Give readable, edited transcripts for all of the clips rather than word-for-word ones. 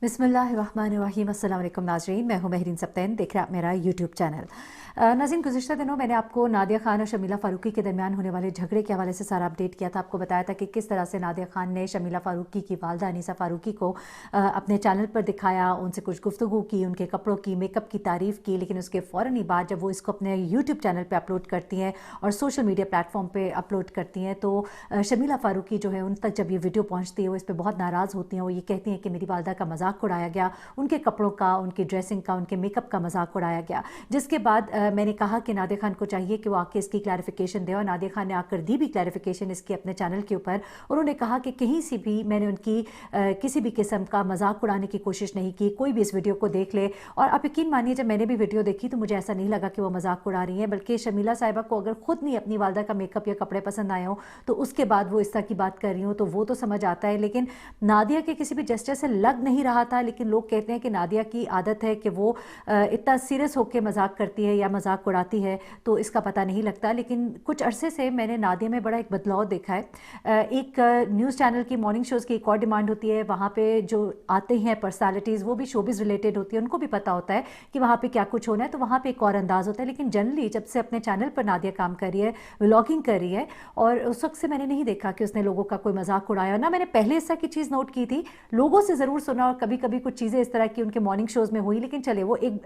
बिस्मिल्लाहिर्रहमानिर्रहीम। अस्सलाम वालेकुम नाज़रीन, मैं हूं महरीन सप्तैन, देख रहे हैं आप मेरा यूट्यूब चैनल। नाज़रीन, गुज़िश्ता दिनों मैंने आपको नादिया खान और शमीला फ़ारूकी के दरमियान होने वाले झगड़े के हवाले से सारा अपडेट किया था। आपको बताया था कि किस तरह से नादिया खान ने शमीला फ़ारूकी की वालदा अनीसा फ़ारूकी को अपने चैनल पर दिखाया, उनसे कुछ गुफ्तगू की, उनके कपड़ों की, मेकअप की तारीफ़ की, लेकिन उसके फ़ौरन ही बाद जब वो इसको अपने यूट्यूब चैनल पर अपलोड करती हैं और सोशल मीडिया प्लेटफॉर्म पर अपलोड करती हैं तो शमीला फ़ारूकी जो है उन तक जब ये वीडियो पहुँचती है वो इस पर बहुत नाराज़ होती हैं। वो ये कहती हैं कि मेरी वालदा का मजाक उड़ाया गया, उनके कपड़ों का, उनकी ड्रेसिंग का, उनके मेकअप का मजाक उड़ाया गया। जिसके बाद मैंने कहा कि नादिया खान को चाहिए कि वो आके इसकी क्लैरिफिकेशन दे, और नादिया खान ने आकर दी भी क्लैरिफिकेशन इसकी अपने चैनल के ऊपर। उन्होंने कहा कि कहीं से भी मैंने उनकी किसी भी किस्म का मजाक उड़ाने की कोशिश नहीं की। कोई भी इस वीडियो को देख ले, और आप यकीन मानिए जब मैंने भी वीडियो देखी तो मुझे ऐसा नहीं लगा कि वो मजाक उड़ा रही हैं, बल्कि शमीला साहिबा को अगर खुद नहीं अपनी वालदा का मेकअप या कपड़े पसंद आए हों तो उसके बाद वो इस तरह की बात कर रही हूँ तो वो तो समझ आता है। लेकिन नादिया के किसी भी जेस्चर से लग नहीं रहा था, लेकिन लोग कहते हैं कि नादिया की आदत है कि वो इतना सीरियस होकर मजाक करती है या मजाक उड़ाती है, तो इसका पता नहीं लगता। लेकिन कुछ अरसे से मैंने नादिया में बड़ा एक बदलाव देखा है। एक न्यूज़ चैनल की मॉर्निंग शोज़ की एक और डिमांड होती है, वहाँ पे जो आते हैं पर्सनालिटीज़ वो भी शोबिज़ रिलेटेड होती है, उनको भी पता होता है कि वहाँ पे क्या कुछ होना है, तो वहाँ पे एक और अंदाज़ होता है। लेकिन जनरली जब से अपने चैनल पर नादिया काम कर रही है, व्लॉगिंग कर रही है, और उस वक्त से मैंने नहीं देखा कि उसने लोगों का कोई मजाक उड़ाया, ना मैंने पहले इस तरह की चीज़ नोट की थी। लोगों से ज़रूर सुना और कभी कभी कुछ चीज़ें इस तरह की उनके मॉर्निंग शोज़ में हुई, लेकिन चले वो एक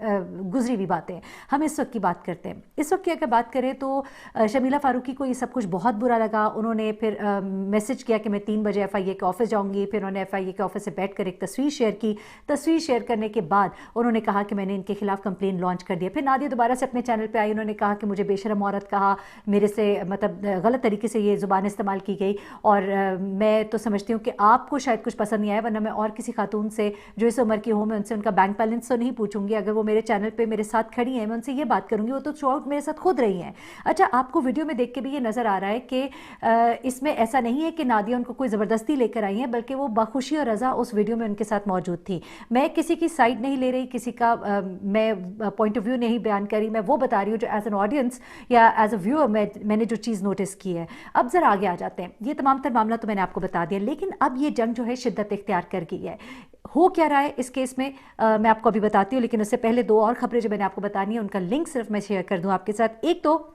गुजरी हुई बातें। हम इस वक्त की बात करते हैं। इस वक्त की अगर बात करें तो शमीला फ़ारूकी को ये सब कुछ बहुत बुरा लगा। उन्होंने फिर मैसेज किया कि मैं 3 बजे FIA के ऑफिस जाऊँगी। फिर उन्होंने FIA के ऑफिस से बैठ कर एक तस्वीर शेयर की। तस्वीर शेयर करने के बाद उन्होंने कहा कि मैंने इनके खिलाफ कंप्लेन लॉन्च कर दिया। फिर नादिया दोबारा से अपने चैनल पर आई, उन्होंने कहा कि मुझे बेशरम औरत कहा, मेरे से मतलब गलत तरीके से ये ज़ुबान इस्तेमाल की गई, और मैं तो समझती हूँ कि आपको शायद कुछ पसंद नहीं आया, वरना मैं और किसी खातून से जो इस उम्र की हो मैं उनसे उनका बैंक बैलेंस तो नहीं पूछूंगी। अगर वो मेरे चैनल पे मेरे साथ खड़ी हैं मैं उनसे ये बात करूंगी, वो तो थ्रू आउट मेरे साथ खुद रही हैं। अच्छा, आपको वीडियो में देख के भी ये नज़र आ रहा है कि इसमें ऐसा नहीं है कि नादिया उनको कोई ज़बरदस्ती लेकर आई है, बल्कि वो बखुशी और रज़ा उस वीडियो में उनके साथ मौजूद थी। मैं किसी की साइड नहीं ले रही, किसी का मैं पॉइंट ऑफ व्यू नहीं बयान करी, मैं वो बता रही हूँ जो एज एन ऑडियंस या एज अ व्यूअर मैंने जो चीज़ नोटिस की है। अब ज़रा आगे आ जाते हैं। ये तमाम तर मामला तो मैंने आपको बता दिया, लेकिन अब ये जंग जो है शिद्दत इख्तियार कर गई है। हो क्या रहा है इस केस में मैं आपको अभी बताती हूँ, लेकिन उससे पहले 2 और खबरें जो मैंने आपको बतानी है उनका लिंक सिर्फ मैं शेयर कर दूँ आपके साथ। एक तो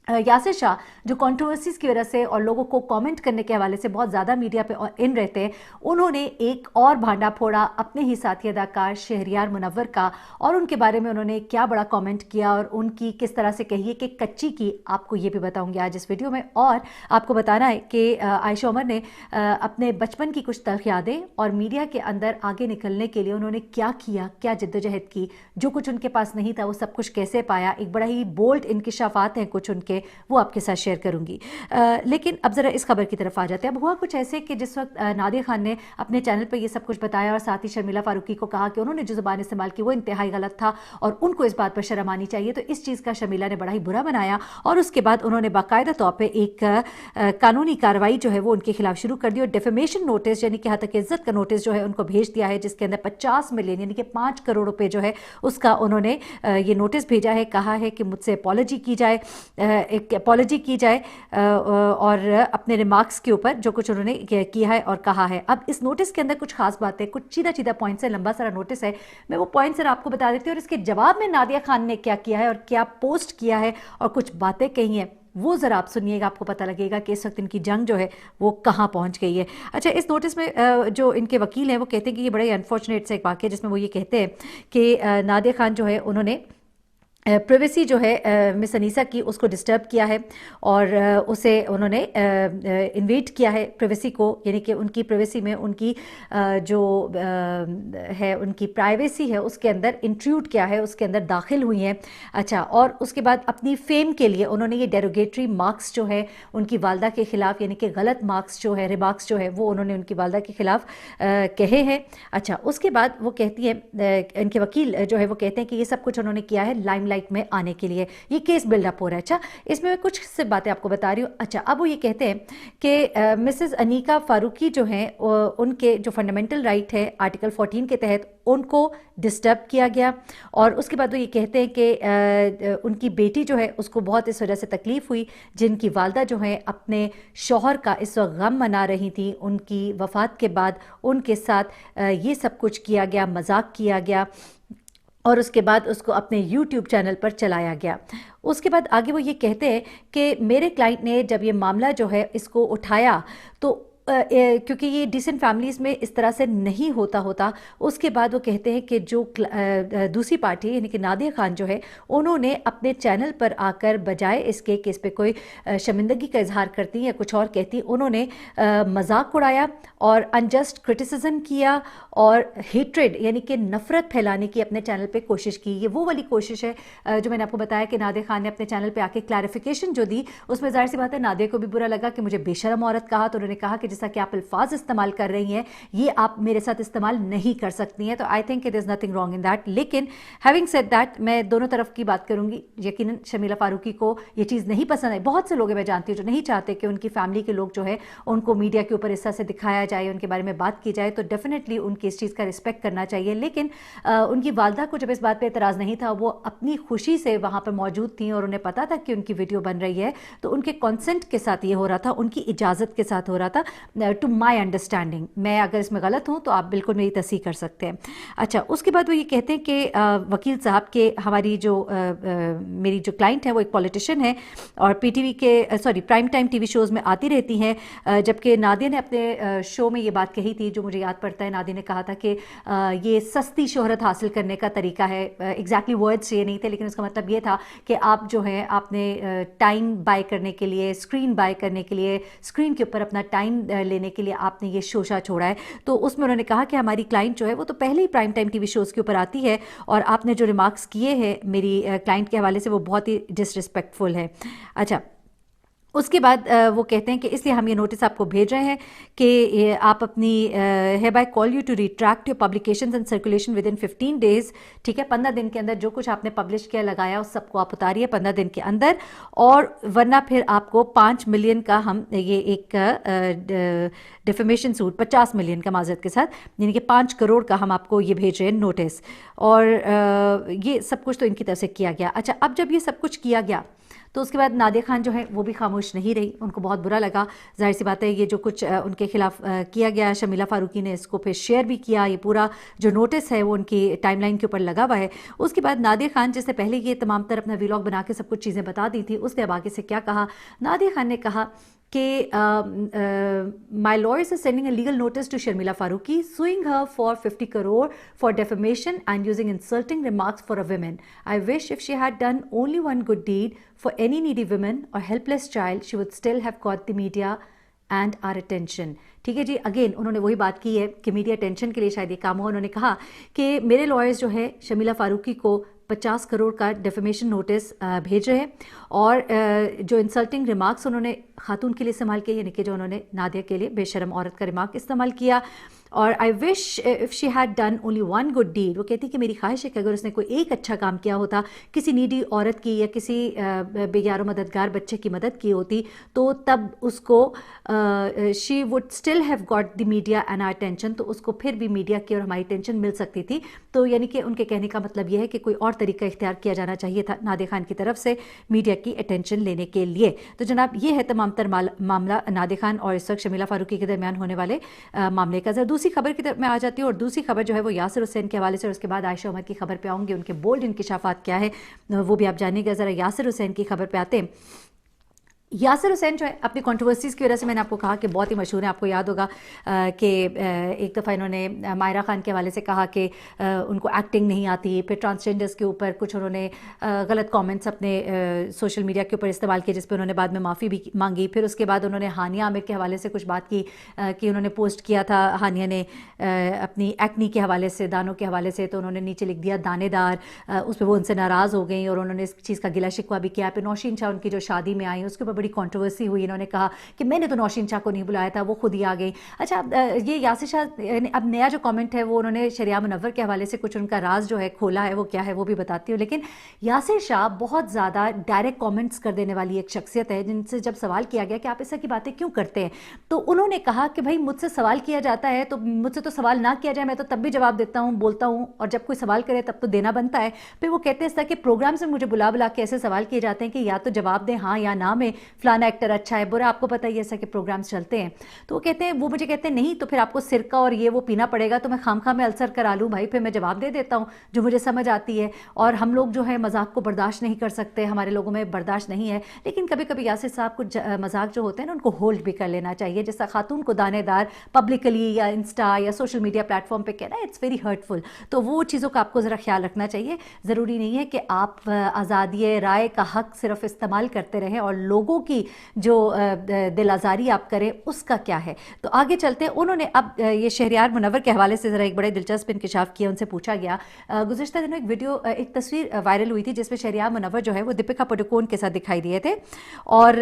यासिर शाह जो कंट्रोवर्सीज की वजह से और लोगों को कमेंट करने के हवाले से बहुत ज़्यादा मीडिया पे इन रहते हैं, उन्होंने एक और भांडा फोड़ा अपने ही साथी अदाकार शहरियार मुनव्वर का, और उनके बारे में उन्होंने क्या बड़ा कमेंट किया और उनकी किस तरह से कहिए कि कच्ची की, आपको ये भी बताऊंगी आज इस वीडियो में। और आपको बताना है कि आयशा उमर ने अपने बचपन की कुछ तल्ख यादें और मीडिया के अंदर आगे निकलने के लिए उन्होंने क्या किया, क्या जिद्दोजहद की, जो कुछ उनके पास नहीं था वो सब कुछ कैसे पाया, एक बड़ा ही बोल्ड इंकिशाफात हैं कुछ उनके, वो आपके साथ शेयर करूंगी। लेकिन अब ज़रा इस खबर की तरफ आ जाते हैं। अब हुआ कुछ ऐसे कि जिस वक्त नादिया खान ने अपने चैनल पर ये सब कुछ बताया और साथ ही शर्मिला फ़ारूकी को कहा कि उन्होंने जो ज़ुबान इस्तेमाल की वो इंतहाई गलत था और उनको इस बात पर शर्म आनी चाहिए, तो इस चीज़ का शर्मिला ने बड़ा ही बुरा बनाया, और उसके बाद उन्होंने बाकायदा तौर पर एक कानूनी कार्रवाई जो है वो उनके खिलाफ शुरू कर दी, और डिफेमेशन नोटिस यानी कि हतक इज्जत का नोटिस जो है उनको भेज दिया है, जिसके अंदर 50 मिलियन यानी कि 5 करोड़ रुपए जो है उसका उन्होंने ये नोटिस भेजा है। कहा है कि मुझसे अपॉलॉजी की जाए, एक अपॉलॉजी की जाए और अपने रिमार्क्स के ऊपर जो कुछ उन्होंने किया है और कहा है। अब इस नोटिस के अंदर कुछ खास बातें, कुछ सीधा सीधा पॉइंट्स है, लंबा सारा नोटिस है, मैं वो पॉइंट्स आपको बता देती हूँ, और इसके जवाब में नादिया खान ने क्या किया है और क्या पोस्ट किया है और कुछ बातें कही हैं, वो ज़रा आप सुनिएगा, आपको पता लगेगा कि इस वक्त इनकी जंग जो है वो कहाँ पहुँच गई है। अच्छा, इस नोटिस में जो इनके वकील हैं वो कहते हैं कि ये बड़ा ही अनफॉर्चुनेट सा एक वाक़या, जिसमें वो ये कहते हैं कि नादिया खान जो है उन्होंने प्रिवेसी जो है मिस अनीसा की उसको डिस्टर्ब किया है, और उसे उन्होंने इन्वेट किया है प्रिवेसी को, यानी कि उनकी प्रिवेसी में उनकी जो है उनकी प्राइवेसी है उसके अंदर इंट्रूड किया है, उसके अंदर दाखिल हुई हैं। अच्छा, और उसके बाद अपनी फेम के लिए उन्होंने ये डेरोगेटरी मार्क्स जो है उनकी वालदा के ख़िलाफ़, यानी कि गलत मार्क्स जो है, रिमार्क्स जो है वो उन्होंने उनकी वालदा के ख़िलाफ़ कहे हैं। अच्छा, उसके बाद वो कहती है, इनके वकील जो है वो कहते हैं कि ये सब कुछ उन्होंने किया है लाइमलाइट लाइट में आने के लिए, ये केस बिल्डअप हो रहा है। अच्छा, इसमें मैं कुछ से बातें आपको बता रही हूँ। अच्छा, अब वो ये कहते हैं कि मिसेस अनीका फारूकी जो हैं उनके जो फंडामेंटल राइट है आर्टिकल 14 के तहत उनको डिस्टर्ब किया गया, और उसके बाद वो ये कहते हैं कि उनकी बेटी जो है उसको बहुत इस वजह से तकलीफ़ हुई, जिनकी वालदा जो है अपने शौहर का इस वक्त गम मना रही थी, उनकी वफ़ात के बाद उनके साथ ये सब कुछ किया गया, मजाक किया गया, और उसके बाद उसको अपने यूट्यूब चैनल पर चलाया गया। उसके बाद आगे वो ये कहते हैं कि मेरे क्लाइंट ने जब ये मामला जो है इसको उठाया तो क्योंकि ये डिसेंट फैमिलीज़ में इस तरह से नहीं होता, उसके बाद वो कहते हैं कि जो दूसरी पार्टी यानी कि नादिया खान जो है उन्होंने अपने चैनल पर आकर बजाय इसके कि इस पर कोई शर्मिंदगी का इजहार करती या कुछ और कहती, उन्होंने मजाक उड़ाया और अनजस्ट क्रिटिसिज्म किया और हेट्रेड यानी कि नफ़रत फैलाने की अपने चैनल पे कोशिश की। ये वो वाली कोशिश है जो मैंने आपको बताया कि नादिया खान ने अपने चैनल पे आके क्लैरिफिकेशन जो दी, उसमें जाहिर सी बात है नादिया को भी बुरा लगा कि मुझे बेशरम औरत कहा, तो उन्होंने कहा कि जैसा कि आप अल्फाज इस्तेमाल कर रही हैं ये आप मेरे साथ इस्तेमाल नहीं कर सकती हैं। तो I think it is nothing wrong in that. लेकिन हैविंग सेड दैट मैं दोनों तरफ की बात करूंगी। यकीनन शर्मिला फारूकी को ये चीज़ नहीं पसंद है, बहुत से लोग मैं जानती हूँ जो नहीं चाहते कि उनकी फैमिली के लोग जो है उनको मीडिया के ऊपर इस तरह से दिखाया जाए, उनके बारे में बात की जाए, तो डेफिनेटली उनकी इस चीज़ का रिस्पेक्ट करना चाहिए। लेकिन उनकी वालदा को जब इस बात पर एतराज़ नहीं था, वो अपनी खुशी से वहाँ पर मौजूद थी और उन्हें पता था कि उनकी वीडियो बन रही है, तो उनके कंसेंट के साथ ये हो रहा था, उनकी इजाज़त के साथ हो रहा था, टू माई अंडरस्टैंडिंग। मैं अगर इसमें गलत हूँ तो आप बिल्कुल मेरी तस्दीक कर सकते हैं। अच्छा, उसके बाद वो ये कहते हैं कि वकील साहब के हमारी जो मेरी जो क्लाइंट है वो एक पॉलिटिशियन है और पीटीवी के प्राइम टाइम टीवी शोज़ में आती रहती हैं, जबकि नादिया ने अपने शो में ये बात कही थी जो मुझे याद पड़ता है। नादिया ने कहा था कि ये सस्ती शोहरत हासिल करने का तरीका है। एग्जैक्टली वर्ड्स ये नहीं थे, लेकिन उसका मतलब ये था कि आप जो है आपने टाइम बाय करने के लिए, स्क्रीन बाय करने के लिए, स्क्रीन के ऊपर अपना टाइम लेने के लिए आपने ये शोशा छोड़ा है। तो उसमें उन्होंने कहा कि हमारी क्लाइंट जो है वो तो पहले ही प्राइम टाइम टीवी शोज़ के ऊपर आती है और आपने जो रिमार्क्स किए हैं मेरी क्लाइंट के हवाले से वो बहुत ही डिसरिस्पेक्टफुल है। अच्छा, उसके बाद वो कहते हैं कि इसलिए हम ये नोटिस आपको भेज रहे हैं कि आप अपनी है by call you to retract your publications and circulation within 15 days. ठीक है, 15 दिन के अंदर जो कुछ आपने पब्लिश किया लगाया उस सबको आप उतारिए 15 दिन के अंदर, और वरना फिर आपको 5 मिलियन का हम ये एक डिफेमेशन सूट 50 मिलियन का माजरत के साथ यानी कि 5 करोड़ का हम आपको ये भेज रहे हैं नोटिस, और ये सब कुछ तो इनकी तरफ से किया गया। अच्छा, अब जब ये सब कुछ किया गया तो उसके बाद नादिया खान जो है वो भी खामोश नहीं रही, उनको बहुत बुरा लगा। जाहिर सी बात है ये जो कुछ उनके खिलाफ किया गया, शर्मिला फारूकी ने इसको फिर शेयर भी किया, ये पूरा जो नोटिस है वो उनकी टाइमलाइन के ऊपर लगा हुआ है। उसके बाद नादिया खान जिसने पहले ये तमाम तर अपना व्लॉग बना के सब कुछ चीज़ें बता दी थी, उसने अब आगे से क्या कहा, नादिया खान ने कहा कि my lawyers are sending a legal notice to Sharmila Faruqi suing her for 50 crore for defamation and using insulting remarks for a woman. I wish if she had done only one good deed for any needy woman or helpless child, she would still have got the media and our attention. ठीक है जी, again उन्होंने वही बात की है कि media attention के लिए शायद ये काम हो। उन्होंने कहा कि मेरे लॉयर्स जो है शर्मिला फारूकी को 50 करोड़ का डेफेमेशन नोटिस भेज रहे हैं, और जो इंसल्टिंग रिमार्क्स उन्होंने खातून के लिए इस्तेमाल किए यानी कि जो उन्होंने नादिया के लिए बेशरम औरत का रिमार्क इस्तेमाल किया, और I wish if she had done only one good deed, वो कहती कि मेरी ख्वाहिश है कि अगर उसने कोई एक अच्छा काम किया होता, किसी नीडी औरत की या किसी बेयारो मददगार बच्चे की मदद की होती, तो तब उसको she would still have got the media and our attention, तो उसको फिर भी मीडिया की और हमारी अटेंशन मिल सकती थी। तो यानी कि उनके कहने का मतलब यह है कि कोई और तरीका इख्तियार किया जाना चाहिए था नादिया खान की तरफ से मीडिया की अटेंशन लेने के लिए। तो जनाब ये है तमाम तर मामला नादिया खान और इस वक्त शर्मिला फारूकी के दरमियान होने वाले मामले का। दूसरी खबर की तरफ मैं आ जाती हूँ, और दूसरी खबर जो है वो यासिर हुसैन के हवाले से, और उसके बाद आयशा उमर की खबर पे आऊँगी, उनके बोल्ड इंकिशाफात क्या है वो भी आप जानिएगा। ज़रा यासिर हुसैन की खबर पे आते हैं। यासिर हुसैन जो है अपनी कंट्रोवर्सीज़ की वजह से मैंने आपको कहा कि बहुत ही मशहूर है, आपको याद होगा कि एक दफ़ा इन्होंने मायरा खान के हवाले से कहा कि उनको एक्टिंग नहीं आती, फिर ट्रांसजेंडर्स के ऊपर कुछ उन्होंने गलत कमेंट्स अपने सोशल मीडिया के ऊपर इस्तेमाल किए, जिस पर उन्होंने बाद में माफ़ी भी मांगी। फिर उसके बाद उन्होंने हानिया आमिर के हवाले से कुछ बात की कि उन्होंने पोस्ट किया था हानिया ने अपनी एक्नी के हवाले से, दानों के हवाले से, तो उन्होंने नीचे लिख दिया दानेदार, उस पर वो उनसे नाराज़ हो गई और उन्होंने इस चीज़ का गिला शिकवा भी किया। फिर नौशीन शाह उनकी जो शादी में आई उसके ऊपर बड़ी कंट्रोवर्सी हुई, इन्होंने कहा कि मैंने तो नौशीन शाह को नहीं बुलाया था, वो खुद ही आ गई। अच्छा, ये यासिर शाह अब नया जो कमेंट है वो उन्होंने शरिया मुनव्वर के हवाले से कुछ उनका राज जो है खोला है, वो क्या है वो भी बताती हूँ। लेकिन यासिर शाह बहुत ज़्यादा डायरेक्ट कमेंट्स कर देने वाली एक शख्सियत है, जिनसे जब सवाल किया गया कि आप इस तरह की बातें क्यों करते हैं, तो उन्होंने कहा कि भाई मुझसे सवाल किया जाता है तो मुझसे तो सवाल ना किया जाए, मैं तो तब भी जवाब देता हूँ, बोलता हूँ, और जब कोई सवाल करे तब तो देना बनता है। फिर वो कहते हैं इस तरह के प्रोग्राम से मुझे बुला बुला के ऐसे सवाल किए जाते हैं कि या तो जवाब दें हाँ या ना में, फलाना एक्टर अच्छा है बुरा, आपको पता ही है ऐसा के प्रोग्राम्स चलते हैं। तो वो कहते हैं, वो मुझे कहते हैं नहीं तो फिर आपको सिरका और ये वो पीना पड़ेगा, तो मैं खामखा में अल्सर करा लूँ भाई, फिर मैं जवाब दे देता हूँ जो मुझे समझ आती है। और हम लोग जो है मजाक को बर्दाश्त नहीं कर सकते, हमारे लोगों में बर्दाश्त नहीं है, लेकिन कभी कभी यासिर साहब को मजाक जो होते हैं ना उनको होल्ड भी कर लेना चाहिए। जैसा खातून को दानेदार पब्लिकली या इंस्टा या सोशल मीडिया प्लेटफॉर्म पे कहना, इट्स वेरी हर्टफुल। तो वो चीज़ों का आपको ज़रा ख्याल रखना चाहिए। ज़रूरी नहीं है कि आप आज़ादी राय का हक सिर्फ इस्तेमाल करते रहें और लोगों की जो दिल आज़ारी आप करें उसका क्या है। तो आगे चलते हैं, उन्होंने अब ये शहरयार मुनव्वर के हवाले से ज़रा एक बड़े दिलचस्प इंकशाफ किया। उनसे पूछा गया, गुज़िश्ता दिनों एक वीडियो, एक तस्वीर वायरल हुई थी जिसमें शहरयार मुनव्वर जो है वो दीपिका पादुकोण के साथ दिखाई दिए थे, और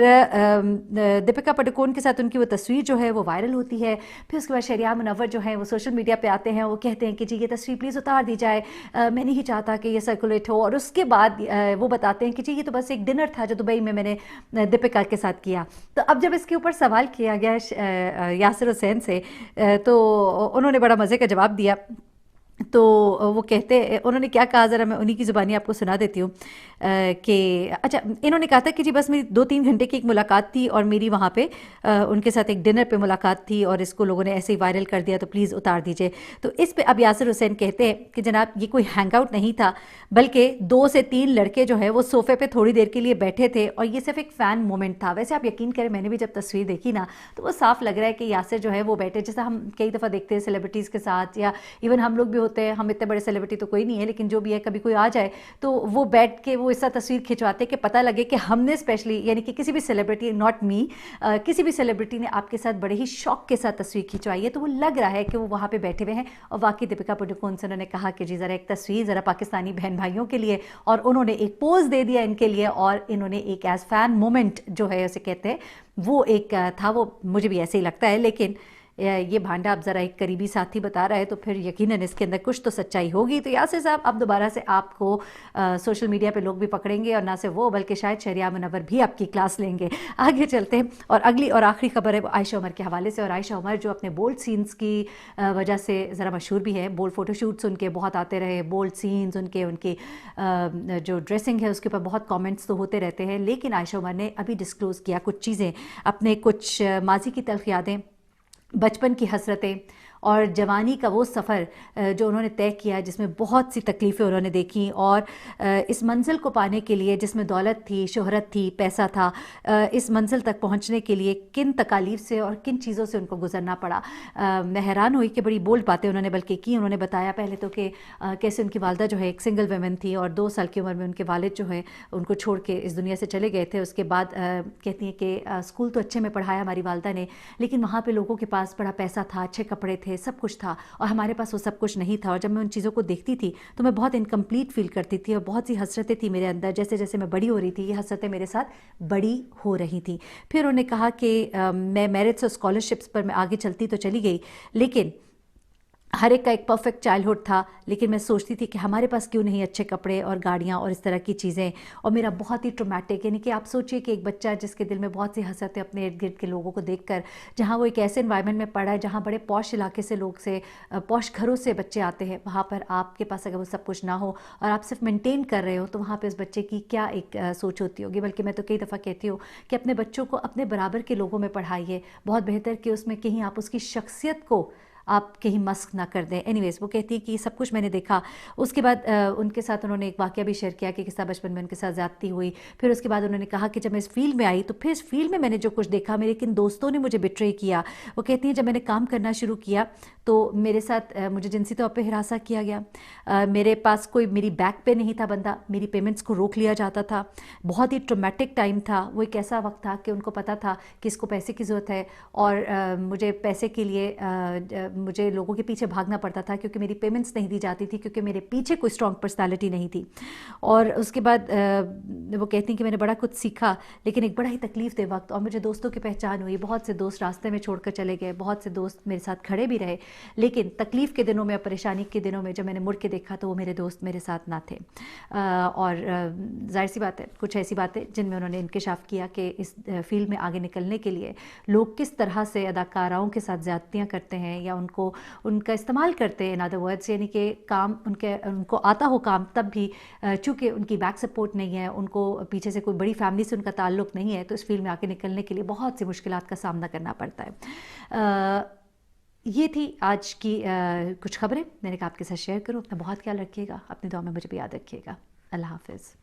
दीपिका पादुकोण के साथ उनकी वो तस्वीर जो है वो वायरल होती है। फिर उसके बाद शहरयार मुनव्वर जो है वो सोशल मीडिया पे आते हैं, वो कहते हैं कि जी ये तस्वीर प्लीज़ उतार दी जाए, मैं नहीं चाहता कि ये सर्कुलेट हो। और उसके बाद वो बताते हैं कि जी ये तो बस एक डिनर था जो दुबई में मैंने दीपिका के साथ किया। तो अब जब इसके ऊपर सवाल किया गया यासिर हुसैन से, तो उन्होंने बड़ा मज़े का जवाब दिया। तो वो कहते, उन्होंने क्या कहा, ज़रा मैं उन्हीं की ज़ुबानी आपको सुना देती हूँ कि अच्छा, इन्होंने कहा था कि जी बस मेरी 2-3 घंटे की एक मुलाकात थी और मेरी वहाँ पे उनके साथ एक डिनर पे मुलाकात थी और इसको लोगों ने ऐसे ही वायरल कर दिया, तो प्लीज़ उतार दीजिए। तो इस पे अब यासिर हुसैन कहते हैं कि जनाब ये कोई हैंग आउट नहीं था, बल्कि 2 से 3 लड़के जो है वो सोफ़े पर थोड़ी देर के लिए बैठे थे और ये सिर्फ एक फ़ैन मोमेंट था। वैसे आप यकीन करें, मैंने भी जब तस्वीर देखी ना तो वो साफ़ लग रहा है कि यासिर जो है वो बैठे, जैसा हम कई दफ़ा देखते हैं सेलिब्रिटीज़ के साथ, या इवन हम लोग भी होते हैं, हम इतने बड़े सेलिब्रिटी तो कोई नहीं है लेकिन जो भी है, कभी कोई आ जाए तो वो बैठ के वो ऐसा तस्वीर खिंचवाते कि पता लगे कि हमने स्पेशली, यानी कि किसी भी सेलिब्रिटी, नॉट मी, किसी भी सेलिब्रिटी ने आपके साथ बड़े ही शौक के साथ तस्वीर खिंचवाई है, तो वो लग रहा है कि वो वहाँ पे बैठे हुए हैं। और वाकई दीपिका पादुकोण से उन्होंने कहा कि जी ज़रा एक तस्वीर ज़रा पाकिस्तानी बहन भाइयों के लिए, और उन्होंने एक पोज दे दिया इनके लिए, और इन्होंने एक एज फैन मोमेंट जो है उसे कहते हैं वो एक था, वो मुझे भी ऐसे ही लगता है। लेकिन ये भांडा अब ज़रा एक करीबी साथी बता रहा है तो फिर यकीनन इसके अंदर कुछ तो सच्चाई होगी। तो यासिर साहब अब दोबारा से आपको सोशल मीडिया पे लोग भी पकड़ेंगे, और ना सिर्फ वो बल्कि शायद शहरयार मुनव्वर भी आपकी क्लास लेंगे। आगे चलते हैं, और अगली और आखिरी खबर है वो आयशा उमर के हवाले से। और आयशा उमर जो अपने बोल्ड सीन्स की वजह से ज़रा मशहूर भी है, बोल्ड फ़ोटोशूट्स उनके बहुत आते रहे, बोल्ड सीन्स उनकी जो ड्रेसिंग है उसके ऊपर बहुत कॉमेंट्स तो होते रहते हैं। लेकिन आयशा उमर ने अभी डिस्क्लोज़ किया कुछ चीज़ें, अपने कुछ माजी की तल्ख़ यादें, बचपन की हसरतें और जवानी का वो सफ़र जो उन्होंने तय किया, जिसमें बहुत सी तकलीफ़ें उन्होंने देखी, और इस मंजिल को पाने के लिए जिसमें दौलत थी, शोहरत थी, पैसा था, इस मंजिल तक पहुंचने के लिए किन तकालीफ से और किन चीज़ों से उनको गुजरना पड़ा। मैं हैरान हुई कि बड़ी बोल्ड बातें उन्होंने बल्कि की। उन्होंने बताया पहले तो कि कैसे उनकी वालदा जो है एक सिंगल वुमेन थी और 2 साल की उम्र में उनके वालिद जो है उनको छोड़ के इस दुनिया से चले गए थे। उसके बाद कहती हैं कि स्कूल तो अच्छे में पढ़ाया हमारी वालदा ने, लेकिन वहाँ पर लोगों के पास बड़ा पैसा था, अच्छे कपड़े थे, सब कुछ था, और हमारे पास वो सब कुछ नहीं था। और जब मैं उन चीज़ों को देखती थी तो मैं बहुत इनकम्प्लीट फील करती थी, और बहुत सी हसरतें थी मेरे अंदर। जैसे जैसे मैं बड़ी हो रही थी ये हसरतें मेरे साथ बड़ी हो रही थी। फिर उन्होंने कहा कि मैं मेरिट्स और स्कॉलरशिप्स पर मैं आगे चलती तो चली गई, लेकिन हर एक का एक परफेक्ट चाइल्डहुड था, लेकिन मैं सोचती थी कि हमारे पास क्यों नहीं अच्छे कपड़े और गाड़ियाँ और इस तरह की चीज़ें। और मेरा बहुत ही ट्रोमैटिक, यानी कि आप सोचिए कि एक बच्चा जिसके दिल में बहुत सी हसरतें अपने इर्द गिर्द के लोगों को देखकर, जहाँ वो एक ऐसे इन्वायरमेंट में पड़ा है जहाँ बड़े पॉश इलाके से लोग से, पॉश घरों से बच्चे आते हैं, वहाँ पर आपके पास अगर वो सब कुछ ना हो और आप सिर्फ मेनटेन कर रहे हो, तो वहाँ पर उस बच्चे की क्या एक सोच होती होगी। बल्कि मैं तो कई दफ़ा कहती हूँ कि अपने बच्चों को अपने बराबर के लोगों में पढ़ाइए, बहुत बेहतर कि उसमें कहीं आप उसकी शख्सियत को आप कहीं मस्क ना कर दें। एनीवेज़, वो कहती है कि सब कुछ मैंने देखा। उसके बाद उनके साथ उन्होंने एक वाक़या भी शेयर किया कि किस तरह बचपन में उनके साथ ज़्यादती हुई। फिर उसके बाद उन्होंने कहा कि जब मैं इस फील्ड में आई तो फिर इस फील्ड में मैंने जो कुछ देखा, मेरे किन दोस्तों ने मुझे बिट्रे किया। वो कहती हैं जब मैंने काम करना शुरू किया तो मेरे साथ मुझे जिनसी तौर पर हिरासा किया गया, मेरे पास कोई मेरी बैक पे नहीं था बंदा, मेरी पेमेंट्स को रोक लिया जाता था। बहुत ही ट्रोमैटिक टाइम था वो, एक ऐसा वक्त था कि उनको पता था कि इसको पैसे की ज़रूरत है और मुझे पैसे के लिए مجھے لوگوں کے پیچھے بھاگنا پڑتا تھا کیونکہ میری پیمنٹس نہیں دی جاتی تھی، کیونکہ میرے پیچھے کوئی اسٹرانگ پرسنالٹی نہیں تھی. اور اس کے بعد وہ کہتی ہیں کہ میں نے بڑا کچھ سیکھا، لیکن ایک بڑا ہی تکلیف دہ وقت، اور مجھے دوستوں کی پہچان ہوئی. بہت سے دوست راستے میں چھوڑ کر چلے گئے، بہت سے دوست میرے ساتھ کھڑے بھی رہے، لیکن تکلیف کے دنوں میں، پریشانی کے دنوں میں جب میں نے مڑ کے دیکھا تو وہ میرے دوست میرے ساتھ نہ تھے. اور ظاہر سی بات ہے کچھ ایسی باتیں جن میں انہوں نے انکشاف کیا کہ اس فیلڈ میں آگے نکلنے کے لیے لوگ کس طرح سے اداکاراؤں کے ساتھ زیادتیاں کرتے ہیں یا ان کا استعمال کرتے ہیں ان ادر ورڈس، یعنی کہ کام ان کو آتا ہو کام، تب بھی چونکہ ان کی بیک سپورٹ نہیں ہے، ان کو پیچھے سے کوئی بڑی فیملی سے ان کا تعلق نہیں ہے، تو اس فیلڈ میں آگے نکلنے کے لیے بہت سی مشکلات کا سامنا کرنا پڑتا ہے. یہ تھی آج کی کچھ خبریں، میں نے کہا آپ کے ساتھ شیئر کروں. اپنا بہت خیال رکھیے گا، اپنی دعا میں مجھے بھی یاد رکھیے گا. اللہ حافظ.